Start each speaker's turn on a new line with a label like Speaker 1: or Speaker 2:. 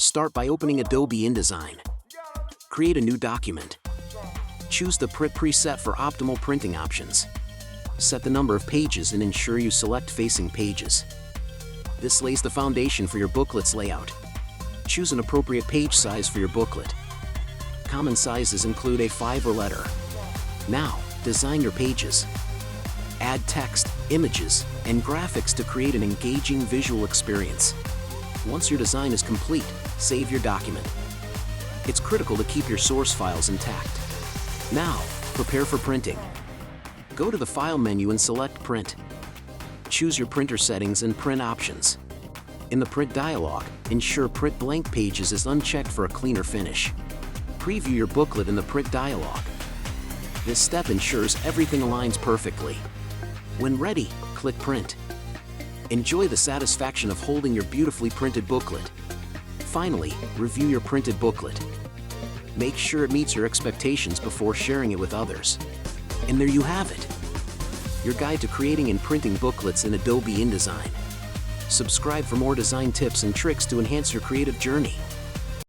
Speaker 1: Start by opening Adobe InDesign. Create a new document. Choose the print preset for optimal printing options. Set the number of pages and ensure you select facing pages. This lays the foundation for your booklet's layout. Choose an appropriate page size for your booklet. Common sizes include A5 or letter. Now, design your pages. Add text, images, and graphics to create an engaging visual experience. Once your design is complete, save your document. It's critical to keep your source files intact. Now, prepare for printing. Go to the File menu and select Print. Choose your printer settings and print options. In the Print dialog, ensure Print Blank Pages is unchecked for a cleaner finish. Preview your booklet in the Print dialog. This step ensures everything aligns perfectly. When ready, click Print. Enjoy the satisfaction of holding your beautifully printed booklet. Finally, review your printed booklet. Make sure it meets your expectations before sharing it with others. And there you have it, your guide to creating and printing booklets in Adobe InDesign. Subscribe for more design tips and tricks to enhance your creative journey.